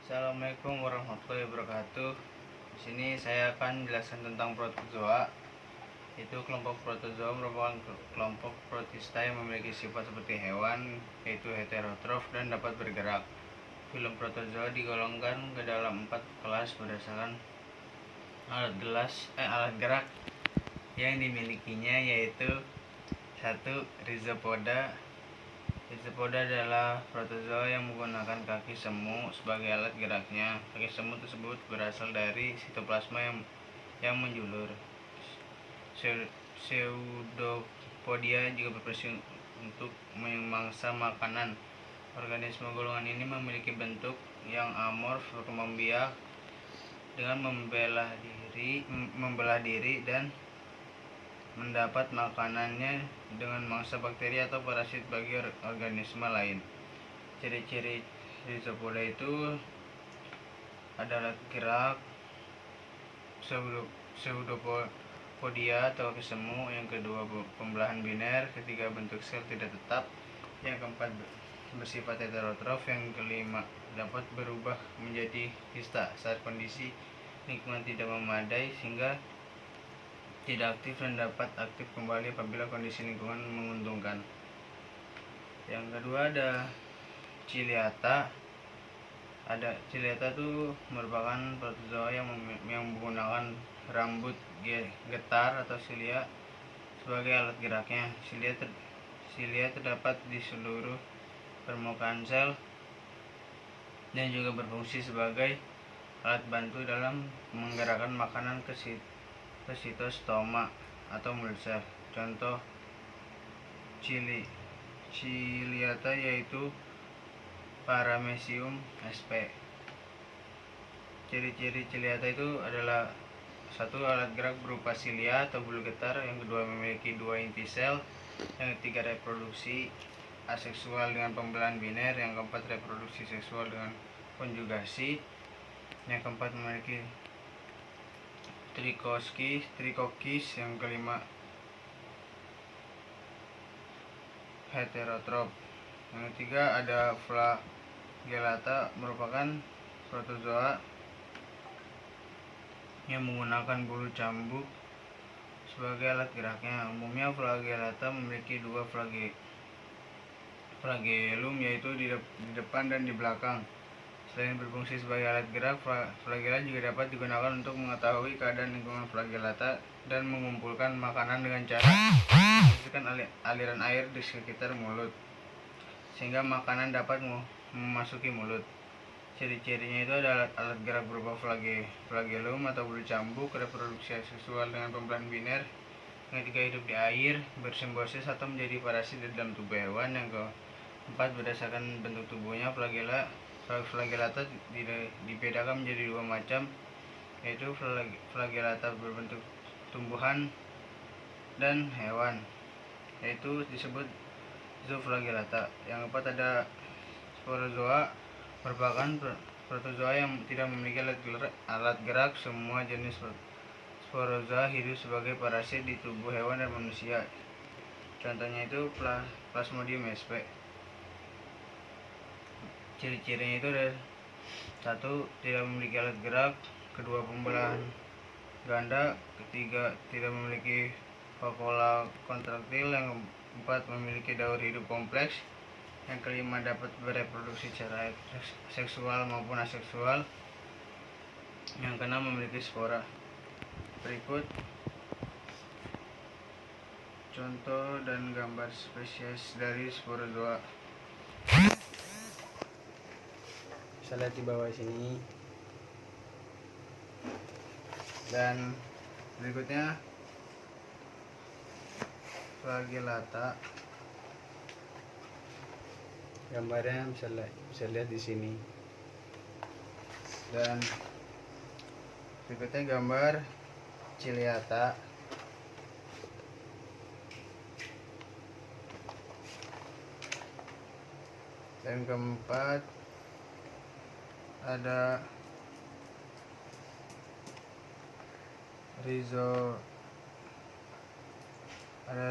Assalamualaikum warahmatullahi wabarakatuh. Di sini saya akan menjelaskan tentang protozoa. Itu kelompok protozoa merupakan kelompok protista yang memiliki sifat seperti hewan, yaitu heterotrof dan dapat bergerak. Filum protozoa digolongkan ke dalam 4 kelas berdasarkan alat gerak yang dimilikinya, yaitu 1. Rhizopoda. Rhizopoda adalah protozoa yang menggunakan kaki semu sebagai alat geraknya. Kaki semu tersebut berasal dari sitoplasma yang menjulur. Pseudopodia juga berfungsi untuk memangsa makanan. Organisme golongan ini memiliki bentuk yang amorf, berkembang biak dengan membelah diri dan mendapat makanannya dengan mangsa bakteri atau parasit bagi organisme lain. Ciri-ciri Rhizopoda itu adalah gerak, pseudopodia atau kaki semu, yang kedua pembelahan biner, ketiga bentuk sel tidak tetap, yang keempat bersifat heterotrof, yang kelima dapat berubah menjadi hista saat kondisi lingkungan tidak memadai sehingga tidak aktif, dan dapat aktif kembali apabila kondisi lingkungan menguntungkan. Yang kedua ada Ciliata. Ciliata itu merupakan protozoa yang menggunakan rambut getar atau silia sebagai alat geraknya. Silia terdapat di seluruh permukaan sel dan juga berfungsi sebagai alat bantu dalam menggerakkan makanan ke sitostoma atau mulut sel. Contoh Ciliata yaitu Paramecium sp. Ciri-ciri Ciliata itu adalah 1. Alat gerak berupa silia atau bulu getar, yang kedua memiliki 2 inti sel, yang ketiga reproduksi aseksual dengan pembelahan biner, yang keempat reproduksi seksual dengan konjugasi, yang keempat memiliki trikokis, yang kelima heterotrof, yang ketiga ada Flagellata, merupakan protozoa yang menggunakan bulu cambuk sebagai alat geraknya. Umumnya Flagellata memiliki 2 flagellum, yaitu di depan dan di belakang. Selain berfungsi sebagai alat gerak, flagella juga dapat digunakan untuk mengetahui keadaan lingkungan Flagellata dan mengumpulkan makanan dengan cara menghasilkan aliran air di sekitar mulut, sehingga makanan dapat memasuki mulut. Ciri-cirinya itu adalah alat gerak berupa flagellum atau bulu cambuk, reproduksi seksual dengan pembelahan biner, yang ketiga hidup di air, bersimbiosis atau menjadi parasit di dalam tubuh hewan. Yang keempat, berdasarkan bentuk tubuhnya, Flagellata dibedakan menjadi 2 macam, yaitu Flagellata berbentuk tumbuhan dan hewan, yaitu disebut Zooflagellata. Yang keempat ada Sporozoa, merupakan protozoa yang tidak memiliki alat gerak. Semua jenis Sporozoa hidup sebagai parasit di tubuh hewan dan manusia. Contohnya itu Plasmodium sp. Ciri-cirinya itu ada 1. Tidak memiliki alat gerak, kedua pembelahan ganda, ketiga tidak memiliki vakuola kontraktil, yang keempat memiliki daur hidup kompleks, yang kelima dapat bereproduksi secara seksual maupun aseksual, yang keenam memiliki spora. Berikut contoh dan gambar spesies dari Sporozoa. Bisa lihat di bawah sini. Dan berikutnya Flagellata, gambarnya bisa lihat di sini. Dan berikutnya gambar Ciliata. Dan keempat ada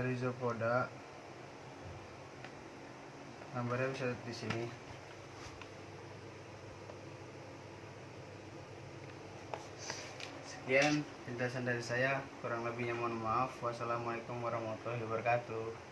Rhizopoda. Gambarnya bisa di sini. Sekian penjelasan dari saya, kurang lebihnya mohon maaf. Wassalamualaikum warahmatullahi wabarakatuh.